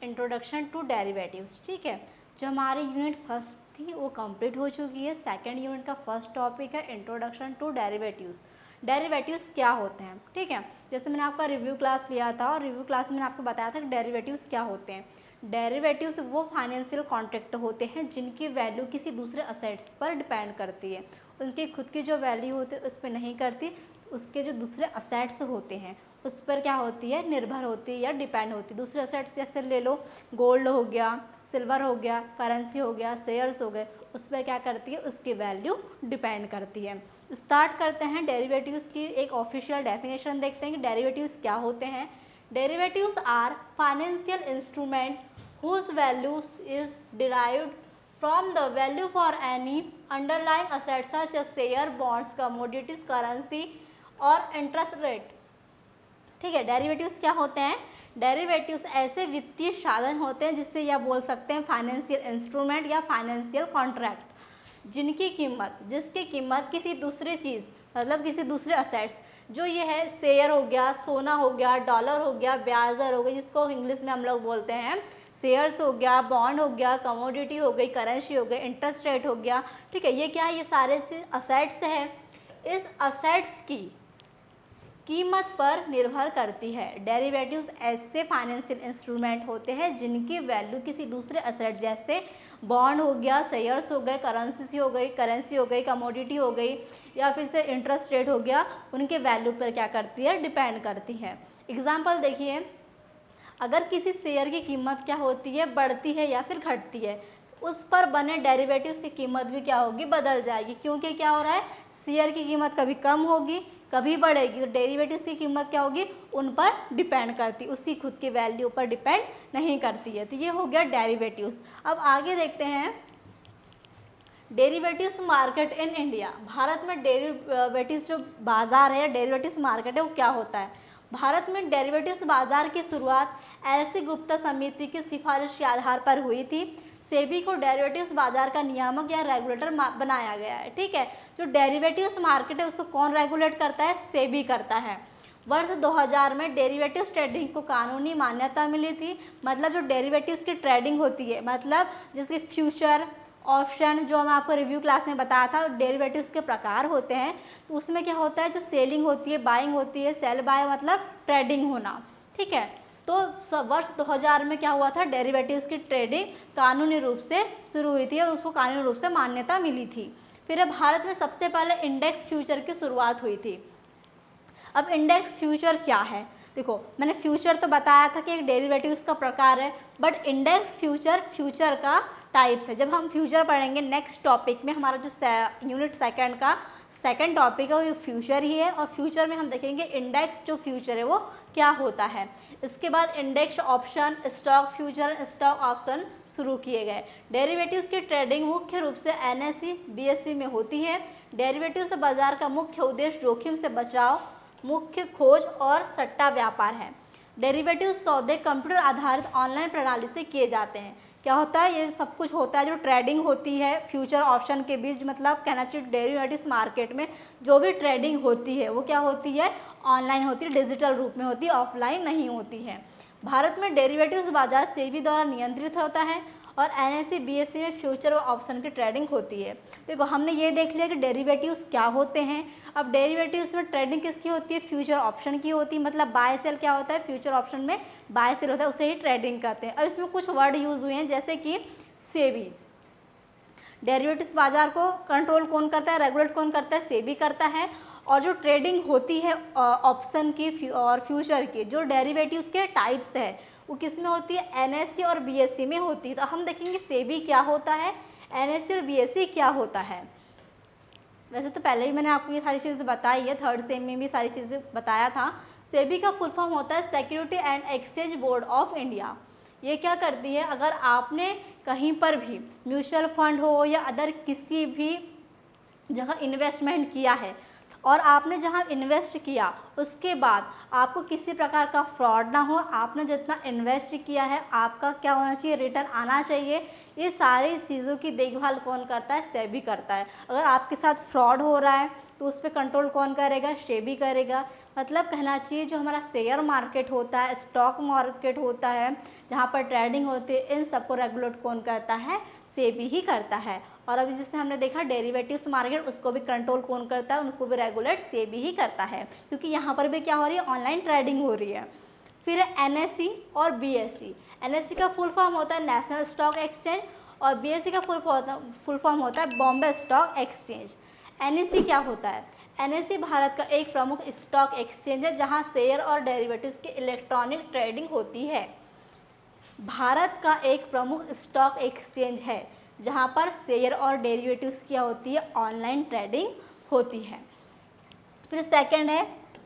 Introduction to derivatives. ठीक है, जो हमारी यूनिट फर्स्ट थी वो कंप्लीट हो चुकी है। सेकंड यूनिट का फर्स्ट टॉपिक है इंट्रोडक्शन टू डेरिवेटिव्स। डेरिवेटिव्स क्या होते हैं, ठीक है। जैसे मैंने आपका रिव्यू क्लास लिया था और रिव्यू क्लास में मैंने आपको बताया था कि डेरिवेटिव्स क्या होते हैं। डेरिवेटिव्स वो फाइनेंशियल कॉन्ट्रैक्ट होते हैं जिनकी वैल्यू किसी दूसरे असेट्स पर डिपेंड करती है। उनकी खुद की जो वैल्यू होती है उस पर नहीं करती, उसके जो दूसरे असेट्स होते हैं उस पर क्या होती है, निर्भर होती है या डिपेंड होती है। दूसरे असेट्स जैसे ले लो, गोल्ड हो गया, सिल्वर हो गया, करेंसी हो गया, शेयर्स हो गए, उस पर क्या करती है, उसकी वैल्यू डिपेंड करती है। स्टार्ट करते हैं डेरिवेटिव्स की एक ऑफिशियल डेफिनेशन देखते हैं कि डेरिवेटिव्स क्या होते हैं। Derivatives are financial instrument whose values is derived from the value for any underlying asset such as share, bonds, commodities, currency और इंटरेस्ट रेट। ठीक है, डेरिवेटिव्स क्या होते हैं, डेरिवेटिव्स ऐसे वित्तीय साधन होते हैं जिससे यह बोल सकते हैं फाइनेंशियल इंस्ट्रूमेंट या फाइनेंशियल कॉन्ट्रैक्ट जिसकी कीमत किसी दूसरी चीज़ मतलब किसी दूसरे असेट्स, जो ये है शेयर हो गया, सोना हो गया, डॉलर हो गया, ब्याज दर हो गई जिसको इंग्लिश में हम लोग बोलते हैं शेयर्स हो गया, बॉन्ड हो गया, कमोडिटी हो गई, करेंसी हो गई, इंटरेस्ट रेट हो गया। ठीक है, ये क्या है, ये सारे असेट्स हैं। इस असेट्स की कीमत पर निर्भर करती है। डेरिवेटिव्स ऐसे फाइनेंशियल इंस्ट्रूमेंट होते हैं जिनकी वैल्यू किसी दूसरे असेट जैसे बॉन्ड हो गया, शेयर्स हो गए, करेंसी हो गई, कमोडिटी हो गई या फिर से इंटरेस्ट रेट हो गया, उनके वैल्यू पर क्या करती है, डिपेंड करती है। एग्जाम्पल देखिए, अगर किसी शेयर की कीमत क्या होती है, बढ़ती है या फिर घटती है, उस पर बने डेरिवेटिव्स की कीमत भी क्या होगी, बदल जाएगी। क्योंकि क्या हो रहा है, शेयर की कीमत कभी कम होगी कभी बढ़ेगी, तो डेरिवेटिव्स की कीमत क्या होगी, उन पर डिपेंड करती, उसकी खुद की वैल्यू पर डिपेंड नहीं करती है। तो ये हो गया डेरिवेटिव्स। अब आगे देखते हैं derivatives market in India. Bharat में डेरिवेटिव्स जो बाजार है, डेरिवेटिव्स मार्केट है, वो क्या होता है। भारत में डेरिवेटिव्स बाजार की शुरुआत एलसी गुप्ता समिति की सिफारिश के आधार पर हुई थी। सेबी को डेरिवेटिव्स बाजार का नियामक या रेगुलेटर बनाया गया है। ठीक है, जो डेरिवेटिव्स मार्केट है उसको कौन रेगुलेट करता है, सेबी करता है। वर्ष 2000 में डेरिवेटिव्स ट्रेडिंग को कानूनी मान्यता मिली थी। मतलब जो डेरिवेटिव्स की ट्रेडिंग होती है, मतलब जैसे फ्यूचर, ऑप्शन, जो मैं आपको रिव्यू क्लास में बताया था, डेरिवेटिव्स के प्रकार होते हैं। तो उसमें क्या होता है, जो सेलिंग होती है, बाइंग होती है, सेल बाय मतलब ट्रेडिंग होना। ठीक है, तो वर्ष 2000 में क्या हुआ था, डेरिवेटिव्स की ट्रेडिंग कानूनी रूप से शुरू हुई थी और उसको कानूनी रूप से मान्यता मिली थी। फिर भारत में सबसे पहले इंडेक्स फ्यूचर की शुरुआत हुई थी। अब इंडेक्स फ्यूचर क्या है, देखो मैंने फ्यूचर तो बताया था कि एक डेरिवेटिव्स का प्रकार है, बट इंडेक्स फ्यूचर का टाइप्स है। जब हम फ्यूचर पढ़ेंगे नेक्स्ट टॉपिक में, हमारा जो यूनिट सेकंड का सेकंड टॉपिक है वो फ्यूचर ही है, और फ्यूचर में हम देखेंगे इंडेक्स जो फ्यूचर है वो क्या होता है। इसके बाद index option, stock future, stock option शुरू किए गए। डेरिवेटिव्स की ट्रेडिंग मुख्य रूप से एनएसई, बीएसई में होती है। डेरिवेटिव्स बाजार का मुख्य उद्देश्य जोखिम से बचाव, मुख्य खोज और सट्टा व्यापार है। डेरिवेटिव सौदे कंप्यूटर आधारित ऑनलाइन प्रणाली से किए जाते हैं। क्या होता है, ये सब कुछ होता है जो ट्रेडिंग होती है फ्यूचर ऑप्शन के बीच, मतलब कहना चाहिए डेरिवेटिव्स मार्केट में जो भी ट्रेडिंग होती है वो क्या होती है, ऑनलाइन होती है, डिजिटल रूप में होती है, ऑफलाइन नहीं होती है। भारत में डेरिवेटिव्स बाजार सेबी द्वारा नियंत्रित होता है और एनएसई, बीएसई में फ्यूचर और ऑप्शन की ट्रेडिंग होती है। देखो हमने ये देख लिया कि डेरिवेटिव्स क्या होते हैं। अब डेरिवेटिव्स में ट्रेडिंग किसकी होती है, फ्यूचर ऑप्शन की होती है। मतलब बाय सेल क्या होता है, फ्यूचर ऑप्शन में बाय सेल होता है, उसे ही ट्रेडिंग करते हैं। अब इसमें कुछ वर्ड यूज हुए हैं जैसे कि सेबी। डेरिवेटिव्स बाजार को कंट्रोल कौन करता है, रेगुलेट कौन करता है, सेबी करता है। और जो ट्रेडिंग होती है ऑप्शन की और फ्यूचर की, जो डेरिवेटिव्स के टाइप्स है वो किस में होती है, एनएसई और बीएसई में होती है। तो हम देखेंगे सेबी क्या होता है, एनएसई और बीएसई क्या होता है। वैसे तो पहले ही मैंने आपको ये सारी चीज़ें बताई है, थर्ड सेम में भी सारी चीज़ें बताया था। सेबी का फुल फॉर्म होता है security and exchange board of India. ये क्या करती है, अगर आपने कहीं पर भी म्यूचुअल फंड हो या अदर किसी भी जगह इन्वेस्टमेंट किया है, और आपने जहाँ इन्वेस्ट किया उसके बाद आपको किसी प्रकार का फ्रॉड ना हो, आपने जितना इन्वेस्ट किया है आपका क्या होना चाहिए, रिटर्न आना चाहिए। ये सारी चीज़ों की देखभाल कौन करता है, सेबी करता है। अगर आपके साथ फ्रॉड हो रहा है तो उस पर कंट्रोल कौन करेगा, सेबी करेगा। मतलब कहना चाहिए जो हमारा शेयर मार्केट होता है, स्टॉक मार्केट होता है, जहाँ पर ट्रेडिंग होती है, इन सबको रेगुलेट कौन करता है, सेबी ही करता है। और अभी जैसे हमने देखा डेरिवेटिव्स मार्केट, उसको भी कंट्रोल कौन करता है, उनको भी रेगुलेट सेबी ही करता है, क्योंकि यहाँ पर भी क्या हो रही है, ऑनलाइन ट्रेडिंग हो रही है। फिर एनएसई और बीएसई। एनएसई का फुल फॉर्म होता है नेशनल स्टॉक एक्सचेंज और बीएसई का फुल फॉर्म होता है बॉम्बे स्टॉक एक्सचेंज। एनएसई क्या होता है, एनएसई भारत का एक प्रमुख स्टॉक एक्सचेंज है जहां शेयर और डेरिवेटिव्स की इलेक्ट्रॉनिक ट्रेडिंग होती है। भारत का एक प्रमुख स्टॉक एक्सचेंज है जहां पर शेयर और डेरिवेटिव्स क्या होती है, ऑनलाइन ट्रेडिंग होती है। फिर सेकंड है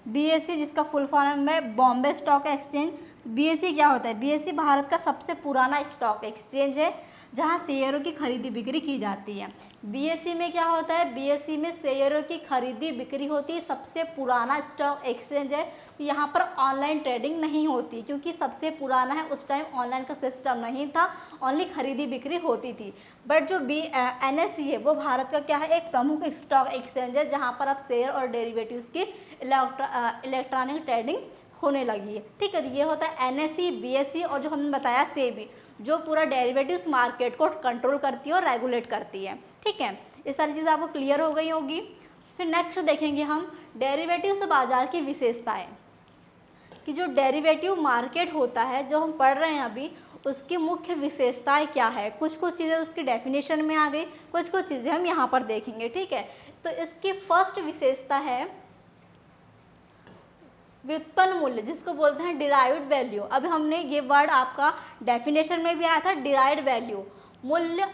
बीएसई, जिसका फुल फॉर्म है बॉम्बे स्टॉक एक्सचेंज। बीएसई क्या होता है, बीएसई भारत का सबसे पुराना स्टॉक एक्सचेंज है जहां शेयरों की खरीदी बिक्री की जाती है। बीएसई में क्या होता है, बीएसई में शेयरों की खरीदी बिक्री होती है, सबसे पुराना स्टॉक एक्सचेंज है। यहाँ पर ऑनलाइन ट्रेडिंग नहीं होती क्योंकि सबसे पुराना है, उस टाइम ऑनलाइन का सिस्टम नहीं था, ओनली खरीदी बिक्री होती थी। बट जो एनएसई है वो भारत का क्या है, एक प्रमुख स्टॉक एक्सचेंज है जहाँ पर अब शेयर और डेरिवेटिव्स की इलेक्ट्रॉनिक ट्रेडिंग होने लगी है। ठीक है, तो ये होता है एनएसई, बीएसई और जो हमने बताया सेबी, जो पूरा डेरिवेटिव्स मार्केट को कंट्रोल करती है और रेगुलेट करती है। ठीक है, ये सारी चीज़ें आपको क्लियर हो गई होगी। फिर नेक्स्ट देखेंगे हम डेरिवेटिव्स बाजार की विशेषताएं, कि जो डेरिवेटिव मार्केट होता है जो हम पढ़ रहे हैं अभी, उसकी मुख्य विशेषताएं क्या है। कुछ कुछ चीज़ें उसकी डेफिनेशन में आ गई, कुछ कुछ चीज़ें हम यहाँ पर देखेंगे। ठीक है, तो इसकी फर्स्ट विशेषता है व्युत्पन्न मूल्य, जिसको बोलते हैं डिराइव्ड वैल्यू। अब हमने ये वर्ड आपका डेफिनेशन में भी आया था, डिराइव्ड वैल्यू। मूल्य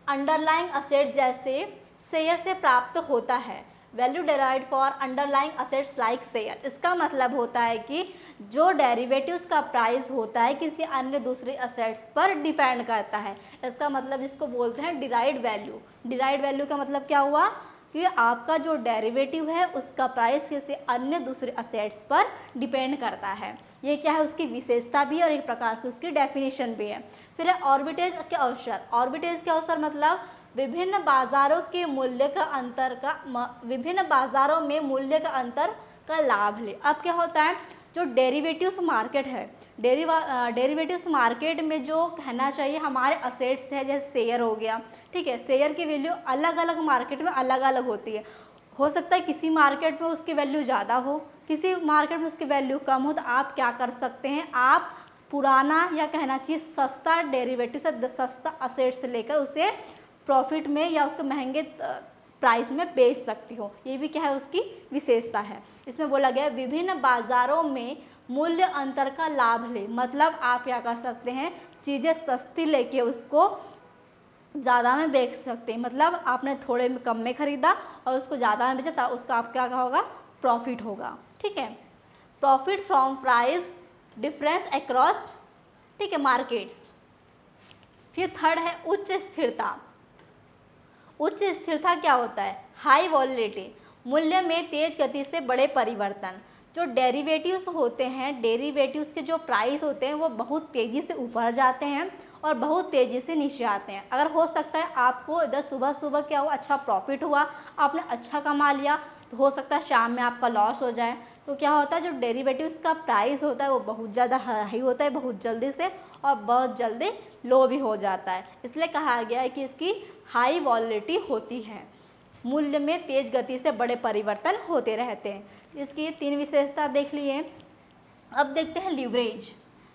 अंडरलाइंग असेट जैसे शेयर से प्राप्त होता है। Value derived for underlying assets like share. इसका मतलब होता है कि जो डेरिवेटिव्स का प्राइस होता है किसी अन्य दूसरे असेट्स पर डिपेंड करता है। इसका मतलब इसको बोलते हैं डिराइव्ड वैल्यू। डिराइव्ड वैल्यू का मतलब क्या हुआ कि आपका जो डेरिवेटिव है उसका प्राइस किसी अन्य दूसरे असेट्स पर डिपेंड करता है। ये क्या है, उसकी विशेषता भी है और एक प्रकार से उसकी डेफिनेशन भी है। फिर है ऑर्बिटेज के अवसर। ऑर्बिटेज के अवसर मतलब विभिन्न बाजारों के मूल्य का अंतर का विभिन्न बाजारों में मूल्य का अंतर का लाभ ले। अब क्या होता है, जो डेरिवेटिव्स मार्केट है, डेरिवेटिव्स मार्केट में जो कहना चाहिए हमारे असेट्स है, जैसे शेयर हो गया। ठीक है, शेयर की वैल्यू अलग अलग मार्केट में अलग अलग होती है। हो सकता है किसी मार्केट में उसकी वैल्यू ज़्यादा हो, किसी मार्केट में उसकी वैल्यू कम हो। तो आप क्या कर सकते हैं, आप पुराना या कहना चाहिए सस्ता डेरिवेटिव से सस्ता असेट से लेकर उसे प्रॉफिट में या उसको महंगे प्राइस में बेच सकती हो। ये भी क्या है, उसकी विशेषता है। इसमें बोला गया विभिन्न बाजारों में मूल्य अंतर का लाभ ले। मतलब आप क्या कर सकते हैं, चीज़ें सस्ती लेके उसको ज़्यादा में बेच सकते हैं। मतलब आपने थोड़े में कम में ख़रीदा और उसको ज़्यादा में बेचा, उसका आप क्या होगा, प्रॉफिट होगा। ठीक है, profit from price difference across, ठीक है, मार्केट्स। फिर थर्ड है उच्च स्थिरता। उच्च स्थिरता क्या होता है, हाई वॉलिटिलिटी, मूल्य में तेज गति से बड़े परिवर्तन। जो डेरिवेटिव्स होते हैं, डेरिवेटिव्स के जो प्राइस होते हैं वो बहुत तेज़ी से ऊपर जाते हैं और बहुत तेज़ी से नीचे आते हैं। अगर हो सकता है आपको इधर सुबह सुबह क्या हुआ, अच्छा प्रॉफिट हुआ, आपने अच्छा कमा लिया, तो हो सकता है शाम में आपका लॉस हो जाए। तो क्या होता है, जो डेरिवेटिव्स का प्राइस होता है वो बहुत ज़्यादा हाई होता है बहुत जल्दी से, और बहुत जल्दी लो भी हो जाता है। इसलिए कहा गया है कि इसकी हाई वॉलिटिलिटी होती है, मूल्य में तेज गति से बड़े परिवर्तन होते रहते हैं। इसकी 3 विशेषता देख लिए। अब देखते हैं लीवरेज।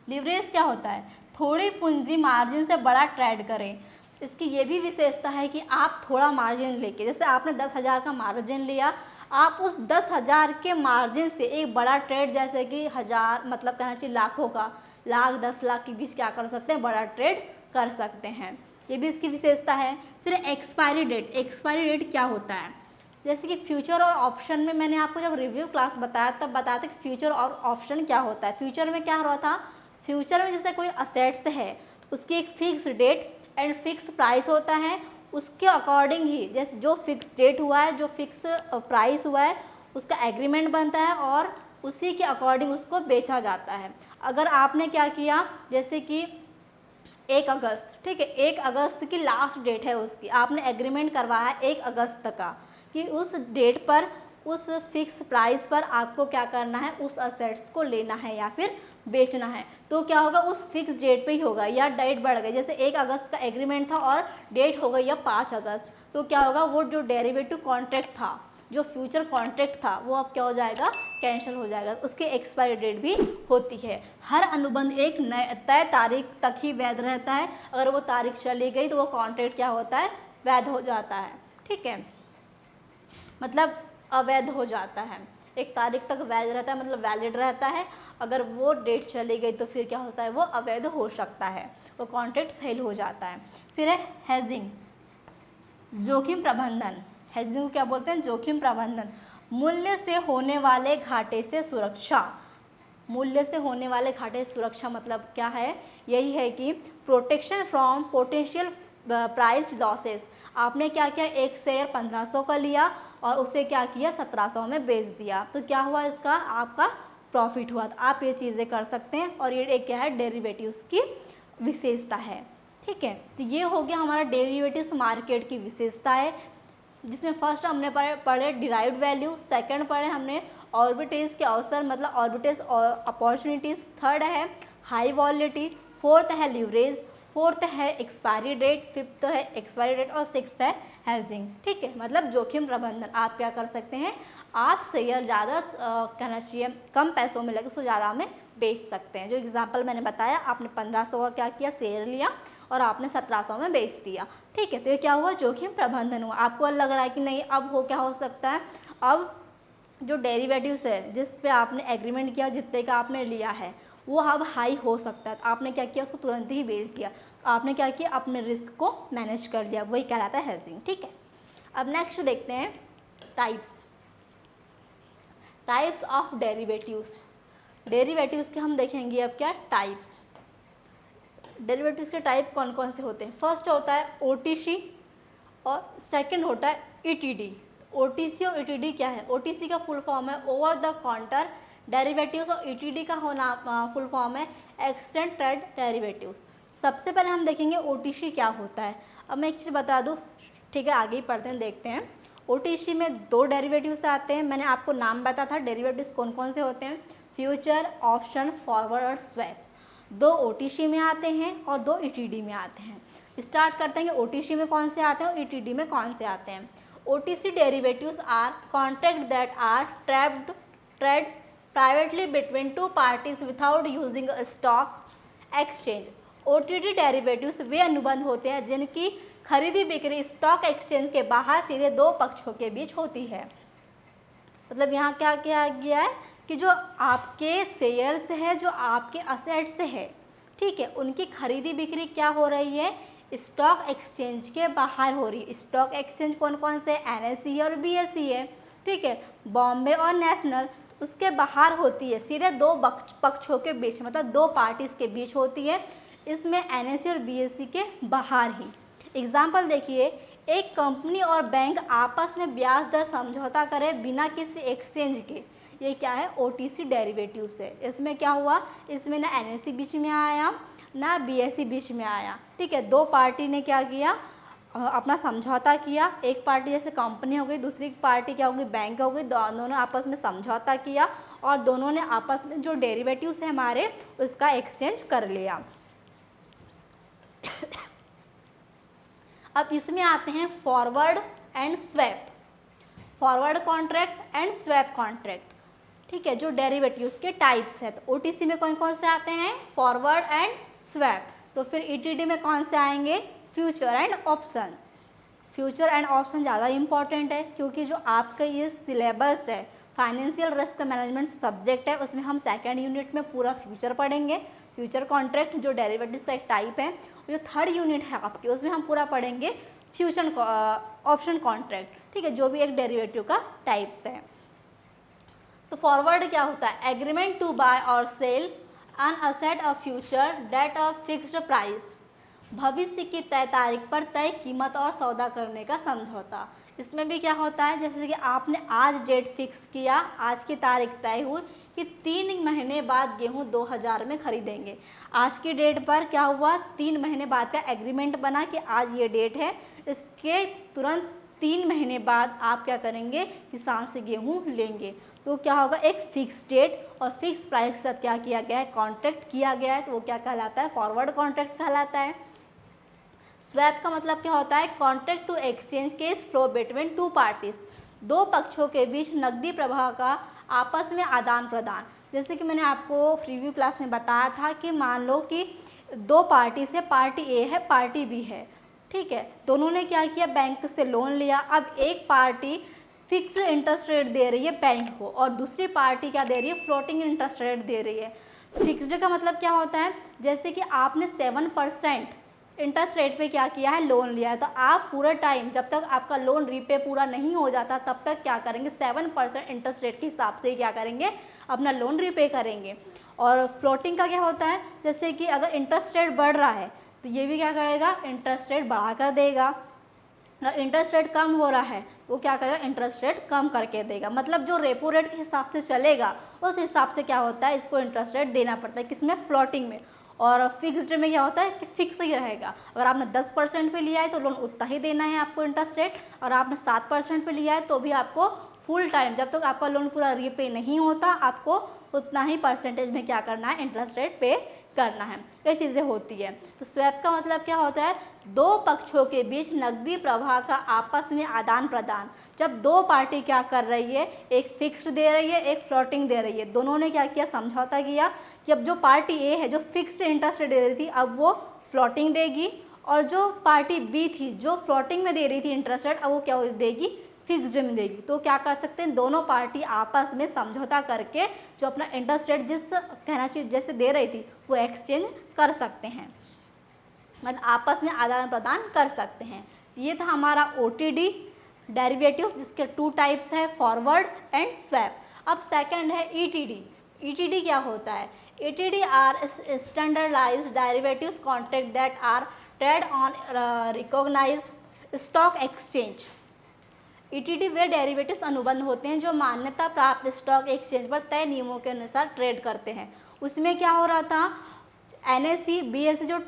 लीवरेज क्या होता है, थोड़ी पूंजी मार्जिन से बड़ा ट्रेड करें। इसकी ये भी विशेषता है कि आप थोड़ा मार्जिन लेके, जैसे आपने 10,000 का मार्जिन लिया, आप उस 10,000 के मार्जिन से एक बड़ा ट्रेड, जैसे कि 1000 मतलब कहना चाहिए लाखों का, लाख 10 लाख के बीच क्या कर सकते हैं, बड़ा ट्रेड कर सकते हैं। ये भी इसकी विशेषता है। फिर एक्सपायरी डेट। एक्सपायरी डेट क्या होता है, जैसे कि फ्यूचर और ऑप्शन में मैंने आपको जब रिव्यू क्लास बताया तब बताया था कि फ्यूचर और ऑप्शन क्या होता है। फ्यूचर में क्या हो रहा था, फ्यूचर में जैसे कोई असेट्स है तो उसकी एक fix date and fix price होता है, उसके अकॉर्डिंग ही जैसे जो फिक्स डेट हुआ है, जो फिक्स प्राइस हुआ है, उसका एग्रीमेंट बनता है और उसी के अकॉर्डिंग उसको बेचा जाता है। अगर आपने क्या किया, जैसे कि 1 अगस्त, ठीक है, 1 अगस्त की लास्ट डेट है उसकी, आपने एग्रीमेंट करवाया है 1 अगस्त का कि उस डेट पर उस फिक्स प्राइस पर आपको क्या करना है, उस असेट्स को लेना है या फिर बेचना है। तो क्या होगा, उस फिक्स डेट पे ही होगा, या डेट बढ़ गई, जैसे 1 अगस्त का एग्रीमेंट था और डेट हो गई या 5 अगस्त, तो क्या होगा, वो जो डेरिवेटिव कॉन्ट्रैक्ट था, जो फ्यूचर कॉन्ट्रैक्ट था, वो अब क्या हो जाएगा, कैंसिल हो जाएगा। उसकी एक्सपायरी डेट भी होती है। हर अनुबंध एक तय तारीख तक ही वैध रहता है, अगर वो तारीख चली गई तो वो कॉन्ट्रैक्ट क्या होता है, वैध हो जाता है, ठीक है, मतलब अवैध हो जाता है। एक तारीख तक वैध रहता है मतलब वैलिड रहता है, अगर वो डेट चली गई तो फिर क्या होता है, वो अवैध हो सकता है, वो कॉन्ट्रैक्ट फेल हो जाता है। फिर है हेजिंग, जोखिम प्रबंधन। हेजिंग को क्या बोलते हैं, जोखिम प्रबंधन। मूल्य से होने वाले घाटे से सुरक्षा। मूल्य से होने वाले घाटे से सुरक्षा मतलब क्या है, यही है कि protection from potential price losses. आपने क्या किया, एक शेयर 1500 का लिया और उसे क्या किया, 1700 में बेच दिया, तो क्या हुआ, इसका आपका प्रॉफिट हुआ। तो आप ये चीज़ें कर सकते हैं, और ये एक क्या है, डेरिवेटिव्स की विशेषता है, ठीक है। तो ये हो गया हमारा डेरिवेटिव्स मार्केट की विशेषताएं, जिसमें फर्स्ट हमने पढ़े डिराइव्ड वैल्यू, सेकंड पढ़े हमने ऑर्बिटेज के अवसर मतलब ऑर्बिटेज अपॉर्चुनिटीज़, थर्ड है हाई वॉलिटी, फोर्थ है लीवरेज, फोर्थ है एक्सपायरी डेट, फिफ्थ है एक्सपायरी डेट और सिक्स्थ है हेजिंग, ठीक है, मतलब जोखिम प्रबंधन। आप क्या कर सकते हैं, आप शेयर ज़्यादा कहना चाहिए कम पैसों में लगे उसको ज़्यादा में बेच सकते हैं। जो एग्जांपल मैंने बताया, आपने 1500 का क्या किया, शेयर लिया और आपने 1700 में बेच दिया, ठीक है, तो ये क्या हुआ, जोखिम प्रबंधन हुआ। आपको लग रहा है कि नहीं अब हो क्या हो सकता है, अब जो डेरिवेटिव्स है जिस पे आपने एग्रीमेंट किया, जितने का आपने लिया है वो अब हाई हो सकता है, तो आपने क्या किया, उसको तुरंत ही बेच दिया, तो आपने क्या किया, अपने रिस्क को मैनेज कर लिया, वही कहलाता है हेजिंग, ठीक है। अब नेक्स्ट देखते हैं टाइप्स ऑफ डेरिवेटिव्स। डेरिवेटिव्स के हम देखेंगे अब क्या टाइप्स। डेरिवेटिव्स के टाइप कौन कौन से होते हैं, फर्स्ट होता है OTC और सेकंड होता है ETD। OTC और ETD क्या है, OTC का फुल फॉर्म है ओवर द काउंटर डेरिवेटिव्स और ETD का होना फुल फॉर्म है एक्सचेंज ट्रेड डेरिवेटिव्स। सबसे पहले हम देखेंगे OTC क्या होता है। अब मैं एक चीज़ बता दूँ, ठीक है, आगे ही पढ़ते हैं, देखते हैं। OTC में 2 डेरिवेटिव्स आते हैं, मैंने आपको नाम बताया था डेरिवेटिव्स कौन कौन से होते हैं, फ्यूचर, ऑप्शन, फॉरवर्ड और स्वैप। 2 OTC में आते हैं और 2 ETD में आते हैं। स्टार्ट करते हैं कि OTC में कौन से आते हैं और ETD में कौन से आते हैं। OTC derivatives are contracts that are traded privately between 2 parties without using a stock exchange। OTD derivatives वे अनुबंध होते हैं जिनकी खरीदी बिक्री स्टॉक एक्सचेंज के बाहर सीधे 2 पक्षों के बीच होती है। मतलब यहाँ क्या किया गया है कि जो आपके शेयर्स है, जो आपके असेट्स है, ठीक है, उनकी खरीदी बिक्री क्या हो रही है, स्टॉक एक्सचेंज के बाहर हो रही है। स्टॉक एक्सचेंज कौन कौन से, NSE और BSE है, ठीक है, बॉम्बे और नेशनल, उसके बाहर होती है, सीधे 2 पक्षों के बीच, मतलब 2 पार्टीज के बीच होती है। इसमें NSE और BSE के बाहर ही। एग्जाम्पल देखिए, एक कंपनी और बैंक आपस में ब्याज दर समझौता करे बिना किसी एक्सचेंज के, ये क्या है, OTC डेरिवेटिव्स है। इसमें क्या हुआ, इसमें ना NSE बीच में आया ना BSE बीच में आया, ठीक है, 2 पार्टी ने क्या किया, अपना समझौता किया। एक पार्टी जैसे कंपनी हो गई, दूसरी पार्टी क्या होगी, बैंक हो गई, दोनों ने आपस में समझौता किया और दोनों ने आपस में जो डेरिवेटिव्स है हमारे उसका एक्सचेंज कर लिया। अब इसमें आते हैं forward and swap, forward contract and swap contract, ठीक है, जो डेरिवेटिव्स के टाइप्स है। तो OTC में कौन कौन से आते हैं, फॉरवर्ड एंड स्वैप। तो फिर ETD में कौन से आएंगे, future and option. Future and option ज़्यादा इंपॉर्टेंट है क्योंकि जो आपका ये सिलेबस है फाइनेंशियल रिस्क मैनेजमेंट सब्जेक्ट है, उसमें हम सेकेंड यूनिट में पूरा फ्यूचर पढ़ेंगे। फ्यूचर कॉन्ट्रैक्ट जो डेरिवेटिव्स का एक टाइप है, जो थर्ड यूनिट है आपकी उसमें हम पूरा पढ़ेंगे फ्यूचर ऑप्शन कॉन्ट्रैक्ट, ठीक है, जो भी एक डेरिवेटिव का टाइप्स है। तो फॉरवर्ड क्या होता है, एग्रीमेंट टू बाय और sell an asset of future date of fixed price, भविष्य की तय तारीख पर तय कीमत और सौदा करने का समझौता। इसमें भी क्या होता है, जैसे कि आपने आज डेट फिक्स किया, आज की तारीख तय हुई कि 3 महीने बाद गेहूं 2000 में खरीदेंगे। आज की डेट पर क्या हुआ, 3 महीने बाद का एग्रीमेंट बना कि आज ये डेट है, इसके तुरंत 3 महीने बाद आप क्या करेंगे, किसान से गेहूं लेंगे। तो क्या होगा, एक फिक्स डेट और फिक्स प्राइस के साथ क्या किया गया है, कॉन्ट्रैक्ट किया गया है, तो वो क्या कहलाता है, फॉरवर्ड कॉन्ट्रैक्ट कहलाता है। स्वैप का मतलब क्या होता है, contract to exchange cash flow between two parties, दो पक्षों के बीच नकदी प्रवाह का आपस में आदान प्रदान। जैसे कि मैंने आपको प्रीव्यू क्लास में बताया था कि मान लो कि दो पार्टी से, पार्टी ए है, पार्टी बी है, ठीक है, दोनों ने क्या किया, बैंक से लोन लिया। अब एक पार्टी फिक्स इंटरेस्ट रेट दे रही है बैंक को और दूसरी पार्टी क्या दे रही है, फ्लोटिंग इंटरेस्ट रेट दे रही है। फिक्स्ड का मतलब क्या होता है, जैसे कि आपने 7% इंटरेस्ट रेट पे क्या किया है, लोन लिया है, तो आप पूरा टाइम जब तक आपका लोन रीपे पूरा नहीं हो जाता तब तक क्या करेंगे, 7% इंटरेस्ट रेट के हिसाब से क्या करेंगे, अपना लोन रीपे करेंगे। और फ्लोटिंग का क्या होता है, जैसे कि अगर इंटरेस्ट रेट बढ़ रहा है तो ये भी क्या करेगा, इंटरेस्ट रेट बढ़ा कर देगा। अगर इंटरेस्ट रेट कम हो रहा है वो क्या करेगा, इंटरेस्ट रेट कम करके देगा। मतलब जो रेपो रेट के हिसाब से चलेगा उस हिसाब से क्या होता है, इसको इंटरेस्ट रेट देना पड़ता है, किसमें, फ्लोटिंग में। और फिक्स्ड में क्या होता है कि फिक्स ही रहेगा। अगर आपने 10% पे लिया है तो लोन उतना ही देना है आपको इंटरेस्ट रेट, और आपने 7% पे लिया है तो भी आपको फुल टाइम जब तक आपका लोन पूरा रीपे नहीं होता आपको उतना ही परसेंटेज में क्या करना है, इंटरेस्ट रेट पे करना है। ये चीज़ें होती है। तो स्वैप का मतलब क्या होता है, दो पक्षों के बीच नकदी प्रवाह का आपस में आदान प्रदान। जब दो पार्टी क्या कर रही है, एक फिक्स्ड दे रही है, एक फ्लोटिंग दे रही है, दोनों ने क्या किया, समझौता किया कि अब जो पार्टी ए है जो फिक्स्ड इंटरेस्ट रेट दे रही थी अब वो फ्लोटिंग देगी, और जो पार्टी बी थी जो फ्लोटिंग में दे रही थी इंटरेस्ट रेट अब वो क्या देगी, फिक्स्ड में देगी। तो क्या कर सकते हैं, दोनों पार्टी आपस में समझौता करके जो अपना इंटरेस्ट रेट जिस कहना चाहिए जैसे दे रही थी वो एक्सचेंज कर सकते हैं, मतलब आपस में आदान प्रदान कर सकते हैं। ये था हमारा OTD डेरिवेटिव्स, जिसके 2 टाइप्स है, फॉरवर्ड एंड स्वैप। अब सेकंड है ETD। ETD क्या होता है, ETD are standardised derivatives contract that are trade on recognised stock exchange. ETD वे डेरिवेटिव्स अनुबंध होते हैं जो मान्यता प्राप्त स्टॉक एक्सचेंज पर तय नियमों के अनुसार ट्रेड करते हैं। उसमें क्या हो रहा था, NSE BSE जो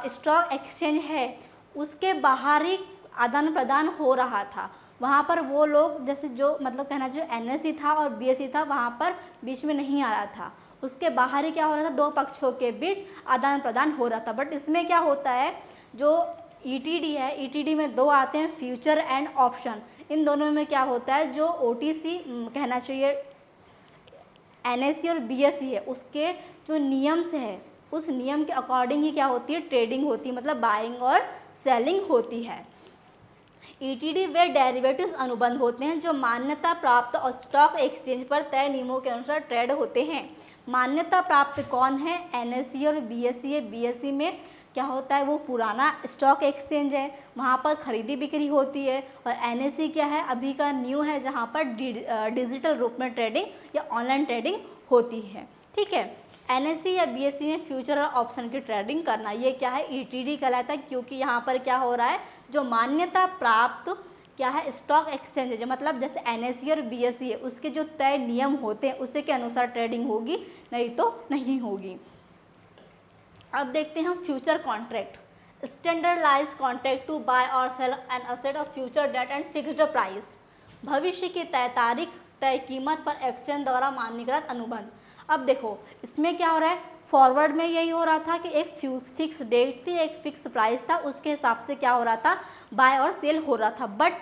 स्टॉक एक्सचेंज है उसके बाहर ही आदान प्रदान हो रहा था। वहाँ पर वो लोग जैसे जो मतलब कहना चाहिए NSE था और BSE था वहाँ पर बीच में नहीं आ रहा था, उसके बाहर ही क्या हो रहा था, दो पक्षों के बीच आदान प्रदान हो रहा था। बट इसमें क्या होता है, जो ETD है, ETD में 2 आते हैं, फ्यूचर एंड ऑप्शन। इन दोनों में क्या होता है, जो OTC कहना चाहिए NSE और BSE है उसके जो नियम से है उस नियम के अकॉर्डिंग ही क्या होती है, ट्रेडिंग होती है, मतलब बाइंग और सेलिंग होती है। ETD वे डेरिवेटिव्स अनुबंध होते हैं जो मान्यता प्राप्त और स्टॉक एक्सचेंज पर तय नियमों के अनुसार ट्रेड होते हैं। मान्यता प्राप्त कौन है, NSE और BSE है। BSE में क्या होता है, वो पुराना स्टॉक एक्सचेंज है, वहाँ पर खरीदी बिक्री होती है। और NSE क्या है, अभी का न्यू है जहाँ पर डिजिटल रूप में ट्रेडिंग या ऑनलाइन ट्रेडिंग होती है। ठीक है, NSE या BSE में फ्यूचर और ऑप्शन की ट्रेडिंग करना, ये क्या है, ETD कहलाता है। क्योंकि यहाँ पर क्या हो रहा है, जो मान्यता प्राप्त क्या है स्टॉक एक्सचेंज है, मतलब जैसे NSE और BSE है उसके जो तय नियम होते हैं उसी के अनुसार ट्रेडिंग होगी, नहीं तो नहीं होगी। अब देखते हैं हम future contract. Standardise contract to buy और sell an asset of future date and fixed price. भविष्य की तय तारीख, तय कीमत पर एक्सचेंज द्वारा मान्यकृत अनुबंध। अब देखो इसमें क्या हो रहा है, फॉरवर्ड में यही हो रहा था कि एक फिक्स डेट थी, एक फिक्स प्राइस था, उसके हिसाब से क्या हो रहा था, बाय और सेल हो रहा था। बट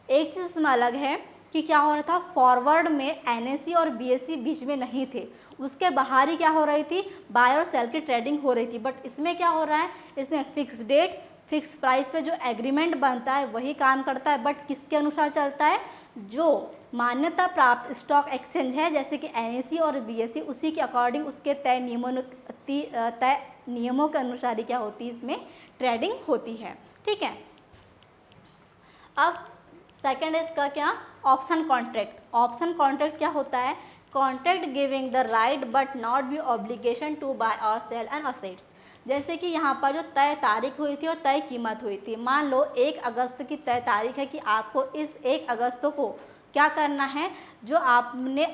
एक चीज़ इसमें अलग है कि क्या हो रहा था, फॉरवर्ड में NSE और BSE बीच में नहीं थे, उसके बाहर ही क्या हो रही थी, बाय और सेल की ट्रेडिंग हो रही थी। बट इसमें क्या हो रहा है, इसमें फिक्स डेट फिक्स प्राइस पे जो एग्रीमेंट बनता है वही काम करता है। बट किसके अनुसार चलता है, जो मान्यता प्राप्त स्टॉक एक्सचेंज है जैसे कि NSE और BSE उसी के अकॉर्डिंग उसके तय नियमों के अनुसार ही क्या होती है, इसमें ट्रेडिंग होती है। ठीक है, अब सेकंड है इसका क्या, ऑप्शन कॉन्ट्रैक्ट। ऑप्शन कॉन्ट्रैक्ट क्या होता है, contract giving the right but not be obligation to buy और सेल एन असेट्स। जैसे कि यहाँ पर जो तय तारीख हुई थी और तय कीमत हुई थी, मान लो 1 अगस्त की तय तारीख है कि आपको इस 1 अगस्त को क्या करना है, जो आपने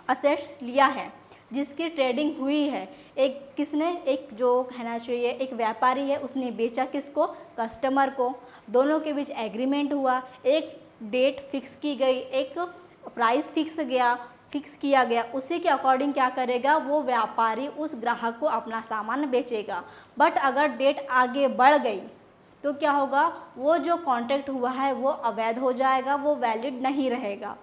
असेट्स लिया है जिसकी ट्रेडिंग हुई है, एक जो कहना चाहिए एक व्यापारी है उसने बेचा किसको, कस्टमर को, दोनों के बीच एग्रीमेंट हुआ, एक डेट फिक्स की गई, एक प्राइस फिक्स किया गया, उसी के अकॉर्डिंग क्या करेगा वो व्यापारी उस ग्राहक को अपना सामान बेचेगा। बट अगर डेट आगे बढ़ गई तो क्या होगा, वो जो कॉन्ट्रैक्ट हुआ है वो अवैध हो जाएगा, वो वैलिड नहीं रहेगा।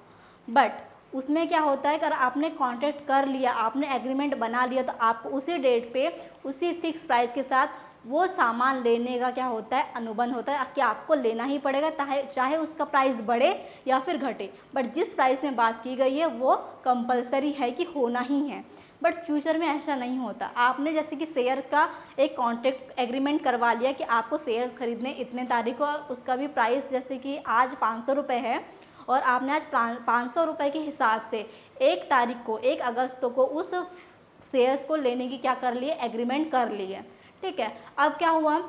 बट उसमें क्या होता है, अगर आपने कॉन्ट्रैक्ट कर लिया, आपने एग्रीमेंट बना लिया, तो आपको उसी डेट पे उसी फिक्स प्राइस के साथ वो सामान लेने का क्या होता है, अनुबंध होता है कि आपको लेना ही पड़ेगा, चाहे उसका प्राइस बढ़े या फिर घटे। बट जिस प्राइस में बात की गई है वो कंपलसरी है कि होना ही है। बट फ्यूचर में ऐसा नहीं होता। आपने जैसे कि शेयर का एक कॉन्ट्रैक्ट एग्रीमेंट करवा लिया कि आपको शेयर्स खरीदने इतने तारीख को, उसका भी प्राइस जैसे कि आज 500 रुपये है और आपने आज 500 रुपये के हिसाब से 1 तारीख को 1 अगस्त को उस शेयर्स को लेने की क्या कर लिए, एग्रीमेंट कर ली है। ठीक है, अब क्या हुआ,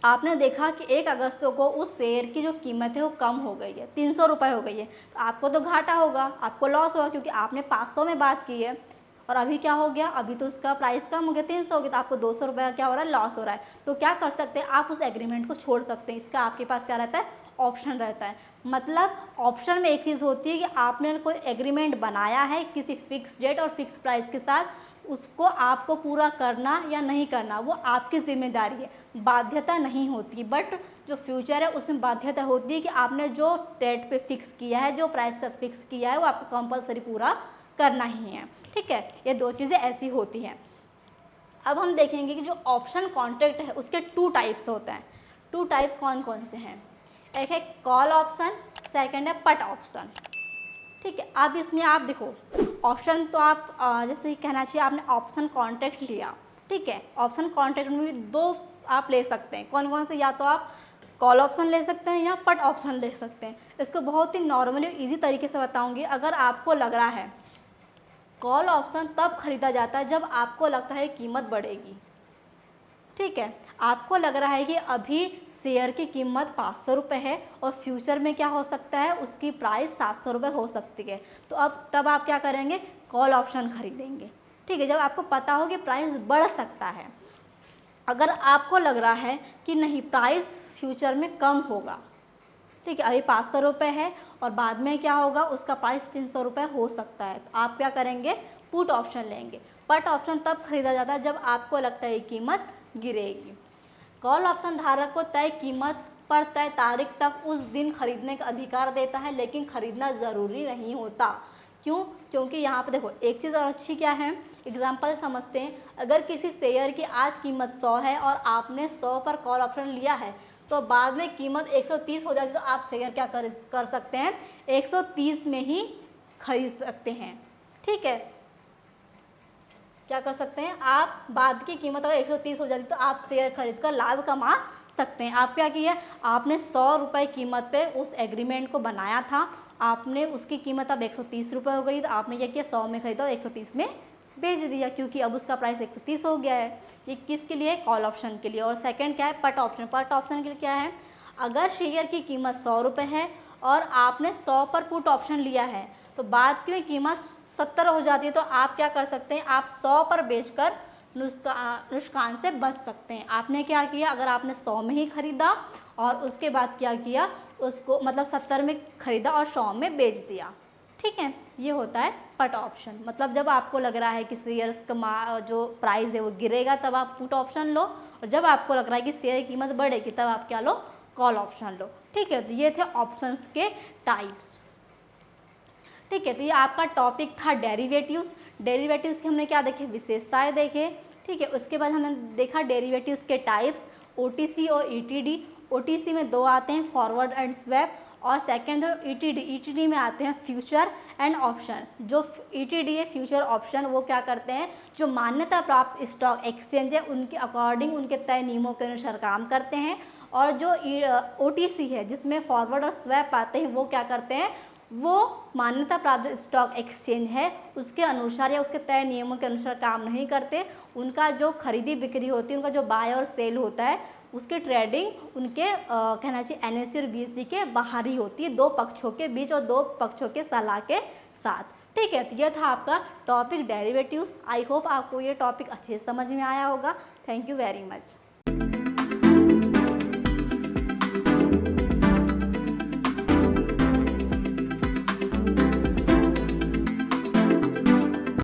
आपने देखा कि 1 अगस्त को उस शेयर की जो कीमत है वो कम हो गई है, 300 रुपये हो गई है, तो आपको तो घाटा होगा, आपको लॉस होगा, क्योंकि आपने 500 में बात की है और अभी क्या हो गया, अभी तो उसका प्राइस कम हो गया, 300 हो गया, तो आपको 200 रुपये का क्या हो रहा है, लॉस हो रहा है। तो क्या कर सकते हैं, आप उस एग्रीमेंट को छोड़ सकते हैं। इसका आपके पास क्या रहता है, ऑप्शन रहता है। मतलब ऑप्शन में एक चीज़ होती है कि आपने कोई एग्रीमेंट बनाया है किसी फिक्स डेट और फिक्स प्राइस के साथ, उसको आपको पूरा करना या नहीं करना वो आपकी जिम्मेदारी है, बाध्यता नहीं होती। बट जो फ्यूचर है उसमें बाध्यता होती है कि आपने जो डेट पे फिक्स किया है, जो प्राइस से फिक्स किया है, वो आपको कंपलसरी पूरा करना ही है। ठीक है, ये 2 चीज़ें ऐसी होती हैं। अब हम देखेंगे कि जो ऑप्शन कॉन्ट्रैक्ट है उसके 2 टाइप्स होते हैं। 2 टाइप्स कौन कौन से हैं, एक है कॉल ऑप्शन, सेकंड है पट ऑप्शन। ठीक है, अब इसमें आप देखो, ऑप्शन तो आप जैसे ही कहना चाहिए आपने ऑप्शन कॉन्ट्रैक्ट लिया। ठीक है, ऑप्शन कॉन्ट्रैक्ट में भी 2 आप ले सकते हैं, कौन कौन से, या तो आप कॉल ऑप्शन ले सकते हैं या पट ऑप्शन ले सकते हैं। इसको बहुत ही नॉर्मली ईजी तरीके से बताऊंगी। अगर आपको लग रहा है, कॉल ऑप्शन तब खरीदा जाता है जब आपको लगता है कीमत बढ़ेगी। ठीक है, आपको लग रहा है कि अभी शेयर की कीमत 500 रुपये है और फ्यूचर में क्या हो सकता है, उसकी प्राइस 700 रुपये हो सकती है, तो तब आप क्या करेंगे, कॉल ऑप्शन खरीदेंगे। ठीक है, जब आपको पता हो कि प्राइस बढ़ सकता है। अगर आपको लग रहा है कि नहीं, प्राइस फ्यूचर में कम होगा, ठीक है, अभी 500 रुपये है और बाद में क्या होगा, उसका प्राइस 300 रुपये हो सकता है, तो आप क्या करेंगे, पुट ऑप्शन लेंगे। पट ऑप्शन तब खरीदा जाता है जब आपको लगता है कीमत गिरेगी। कॉल ऑप्शन धारक को तय कीमत पर तय तारीख तक उस दिन खरीदने का अधिकार देता है, लेकिन खरीदना ज़रूरी नहीं होता। क्यों, क्योंकि यहाँ पर देखो एक चीज़ और अच्छी क्या है, एग्जाम्पल समझते हैं। अगर किसी शेयर की आज कीमत 100 है और आपने 100 पर कॉल ऑप्शन लिया है, तो बाद में कीमत 130 हो जाती, तो आप शेयर क्या कर सकते हैं, 130 में ही खरीद सकते हैं। ठीक है, क्या कर सकते हैं, आप बाद की कीमत अगर 130 हो जाती तो आप शेयर खरीद कर लाभ कमा सकते हैं। आप क्या किया, आपने 100 रुपये कीमत पे उस एग्रीमेंट को बनाया था, आपने उसकी कीमत अब 130 रुपये हो गई, तो आपने क्या किया, 100 में खरीदा और 130 में बेच दिया, क्योंकि अब उसका प्राइस 130 हो गया है। ये किसके लिए, कॉल ऑप्शन के लिए। और सेकंड क्या है, पट ऑप्शन। पट ऑप्शन के लिए क्या है, अगर शेयर की कीमत 100 रुपये है और आपने 100 पर पुट ऑप्शन लिया है, तो बाद की कीमत 70 हो जाती है, तो आप क्या कर सकते हैं, आप 100 पर बेचकर नुकसान से बच सकते हैं। आपने क्या किया, अगर आपने 100 में ही खरीदा और उसके बाद क्या किया, उसको मतलब 70 में खरीदा और 100 में बेच दिया। ठीक है, ये होता है पट ऑप्शन। मतलब जब आपको लग रहा है कि शेयर्स का जो प्राइस है वो गिरेगा, तब आप पुट ऑप्शन लो, और जब आपको लग रहा है कि शेयर की कीमत बढ़ेगी, तब आप क्या लो, कॉल ऑप्शन लो। ठीक है, तो ये थे ऑप्शंस के टाइप्स। ठीक है, तो ये आपका टॉपिक था डेरिवेटिव्स। डेरिवेटिव्स के हमने क्या देखे, विशेषताएं देखे। ठीक है, उसके बाद हमने देखा डेरिवेटिव्स के टाइप्स, ओटीसी और ईटीडी। ओटीसी में 2 आते हैं, फॉरवर्ड एंड स्वैप, और सेकेंड ईटीडी। ईटीडी में आते हैं फ्यूचर एंड ऑप्शन। जो ईटीडी है, फ्यूचर ऑप्शन, वो क्या करते हैं, जो मान्यता प्राप्त स्टॉक एक्सचेंज है उनके अकॉर्डिंग, उनके तय नियमों के अनुसार काम करते हैं। और जो ओटीसी है, जिसमें फॉरवर्ड और स्वैप आते हैं, वो क्या करते हैं, वो मान्यता प्राप्त जो स्टॉक एक्सचेंज है उसके अनुसार या उसके तय नियमों के अनुसार काम नहीं करते। उनका जो खरीदी बिक्री होती है, उनका जो बाय और सेल होता है, उसकी ट्रेडिंग उनके कहना चाहिए NSE और BSE के बाहर ही होती है, दो पक्षों के बीच और दो पक्षों के सलाह के साथ। ठीक है, तो यह था आपका टॉपिक डेरिवेटिव्स। आई होप आपको ये टॉपिक अच्छे से समझ में आया होगा। Thank you very much.